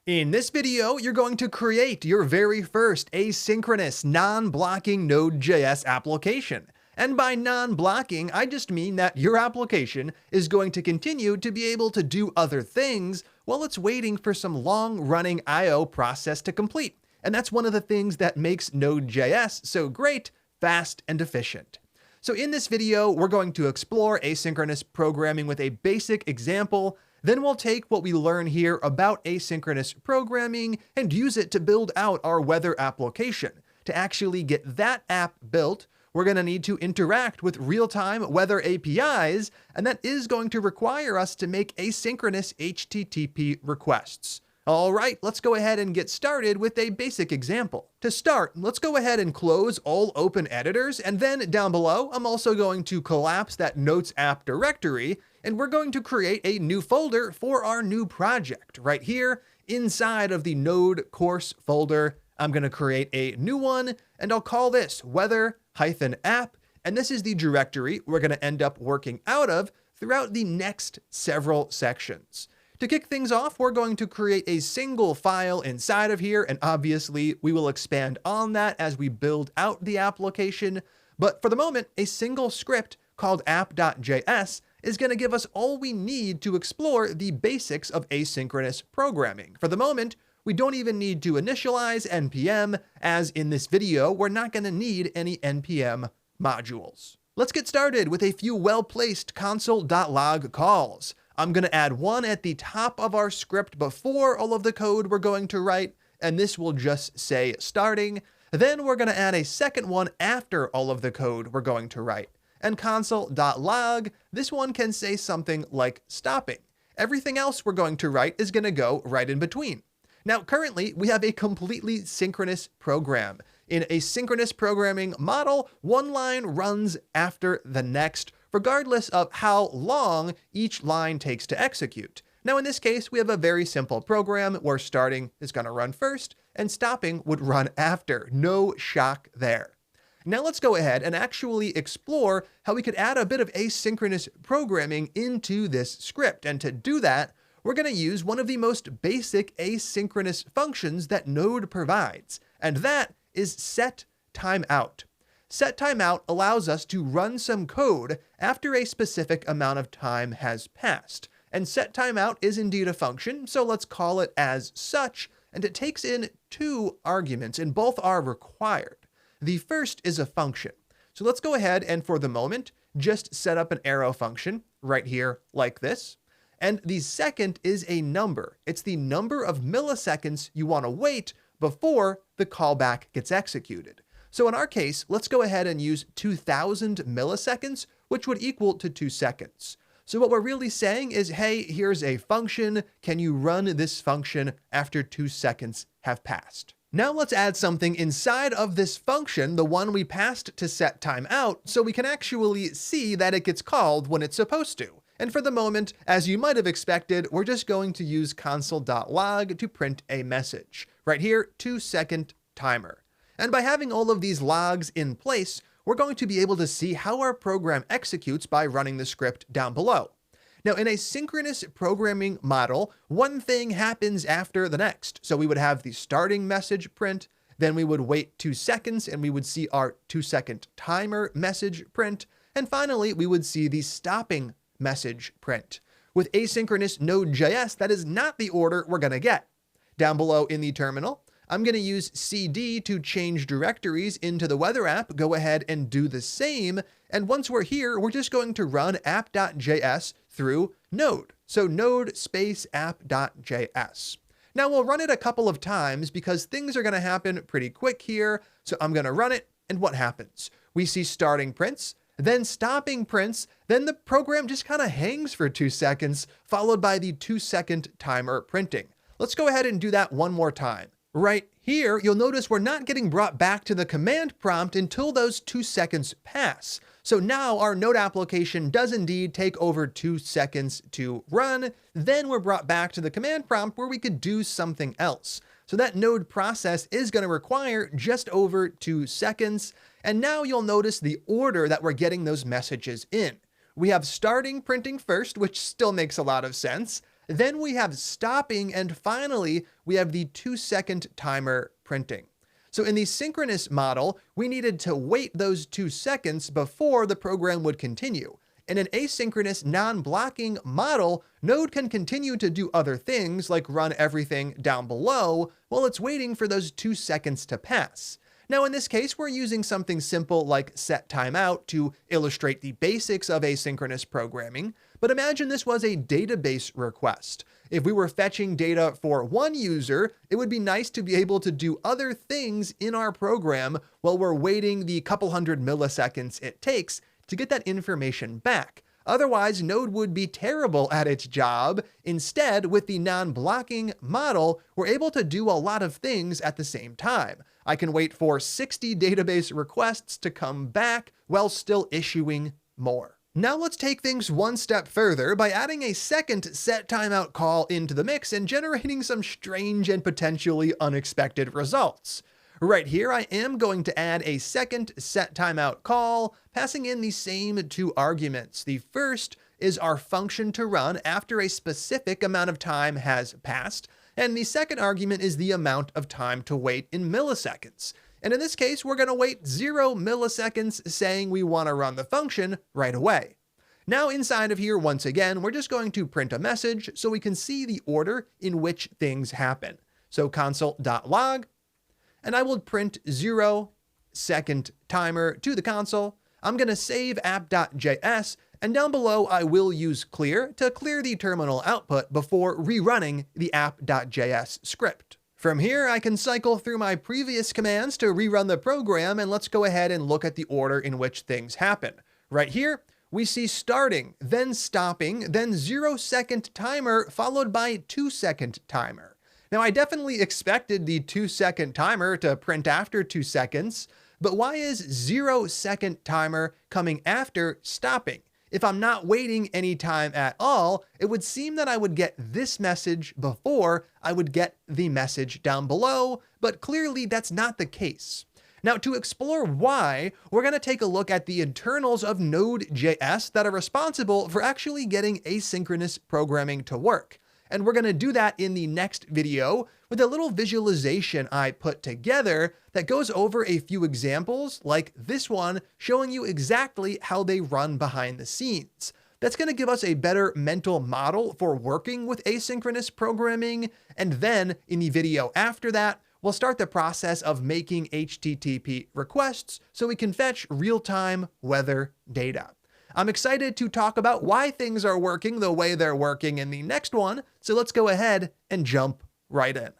In this video, you're going to create your very first asynchronous non-blocking Node.js application. And by non-blocking, I just mean that your application is going to continue to be able to do other things while it's waiting for some long-running I/O process to complete. And that's one of the things that makes Node.js so great, fast, and efficient. So in this video, we're going to explore asynchronous programming with a basic example. Then we'll take what we learn here about asynchronous programming and use it to build out our weather application. To actually get that app built, we're going to need to interact with real-time weather APIs, and that is going to require us to make asynchronous HTTP requests. All right, let's go ahead and get started with a basic example. To start, let's go ahead and close all open editors, and then down below, I'm also going to collapse that Notes app directory, and we're going to create a new folder for our new project. Right here, inside of the Node course folder, I'm going to create a new one, and I'll call this weather-app, and this is the directory we're going to end up working out of throughout the next several sections. To kick things off, we're going to create a single file inside of here, and obviously we will expand on that as we build out the application. But for the moment, a single script called app.js is going to give us all we need to explore the basics of asynchronous programming. For the moment, we don't even need to initialize npm, as in this video, we're not going to need any npm modules. Let's get started with a few well-placed console.log calls. I'm going to add one at the top of our script before all of the code we're going to write, and this will just say starting. Then we're going to add a second one after all of the code we're going to write. And console.log, this one can say something like stopping. Everything else we're going to write is going to go right in between. Now, currently, we have a completely synchronous program. In a synchronous programming model, one line runs after the next, regardless of how long each line takes to execute. Now, in this case, we have a very simple program where starting is going to run first and stopping would run after. No shock there. Now let's go ahead and actually explore how we could add a bit of asynchronous programming into this script. And to do that, we're going to use one of the most basic asynchronous functions that Node provides, and that is setTimeout. SetTimeout allows us to run some code after a specific amount of time has passed. And setTimeout is indeed a function, so let's call it as such, and it takes in two arguments, and both are required. The first is a function. So let's go ahead and for the moment, just set up an arrow function right here like this. And the second is a number. It's the number of milliseconds you want to wait before the callback gets executed. So in our case, let's go ahead and use 2000 milliseconds, which would equal to 2 seconds. So what we're really saying is, hey, here's a function. Can you run this function after 2 seconds have passed? Now let's add something inside of this function, the one we passed to setTimeout, so we can actually see that it gets called when it's supposed to. And for the moment, as you might have expected, we're just going to use console.log to print a message. Right here, 2-second timer. And by having all of these logs in place, we're going to be able to see how our program executes by running the script down below. Now, in a synchronous programming model, one thing happens after the next. So we would have the starting message print, then we would wait 2 seconds and we would see our 2-second timer message print, and finally we would see the stopping message print. With asynchronous Node.js, that is not the order we're going to get. Down below in the terminal, I'm going to use cd to change directories into the weather app, go ahead and do the same, and once we're here, we're just going to run app.js through Node. So node space app.js. Now we'll run it a couple of times because things are going to happen pretty quick here. So I'm going to run it, and what happens? We see starting prints, then stopping prints, then the program just kind of hangs for 2 seconds, followed by the 2-second timer printing. Let's go ahead and do that one more time. Right here, you'll notice we're not getting brought back to the command prompt until those 2 seconds pass. So now our Node application does indeed take over 2 seconds to run. Then we're brought back to the command prompt where we could do something else. So that Node process is going to require just over 2 seconds. And now you'll notice the order that we're getting those messages in. We have starting printing first, which still makes a lot of sense. Then we have stopping, and finally, we have the 2-second timer printing. So in the synchronous model, we needed to wait those 2 seconds before the program would continue. In an asynchronous non-blocking model, Node can continue to do other things like run everything down below while it's waiting for those 2 seconds to pass. Now in this case, we're using something simple like set timeout to illustrate the basics of asynchronous programming, but imagine this was a database request. If we were fetching data for one user, it would be nice to be able to do other things in our program while we're waiting the couple hundred milliseconds it takes to get that information back. Otherwise, Node would be terrible at its job. Instead, with the non-blocking model, we're able to do a lot of things at the same time. I can wait for 60 database requests to come back while still issuing more. Now let's take things one step further by adding a second set timeout call into the mix and generating some strange and potentially unexpected results. Right here, I am going to add a second set timeout call, passing in the same 2 arguments. The first is our function to run after a specific amount of time has passed, and the second argument is the amount of time to wait in milliseconds. And in this case, we're going to wait 0 milliseconds, saying we want to run the function right away. Now inside of here, once again, we're just going to print a message so we can see the order in which things happen. So console.log, and I will print 0 second timer to the console. I'm going to save app.js, and down below I will use clear to clear the terminal output before rerunning the app.js script. From here, I can cycle through my previous commands to rerun the program, and let's go ahead and look at the order in which things happen. Right here, we see starting, then stopping, then 0 second timer, followed by 2 second timer. Now, I definitely expected the 2 second timer to print after 2 seconds, but why is 0 second timer coming after stopping? If I'm not waiting any time at all, it would seem that I would get this message before I would get the message down below, but clearly that's not the case. Now, to explore why, we're going to take a look at the internals of Node.js that are responsible for actually getting asynchronous programming to work. And we're going to do that in the next video with a little visualization I put together that goes over a few examples like this one, showing you exactly how they run behind the scenes. That's going to give us a better mental model for working with asynchronous programming. And then in the video after that, we'll start the process of making HTTP requests so we can fetch real-time weather data. I'm excited to talk about why things are working the way they're working in the next one, so let's go ahead and jump right in.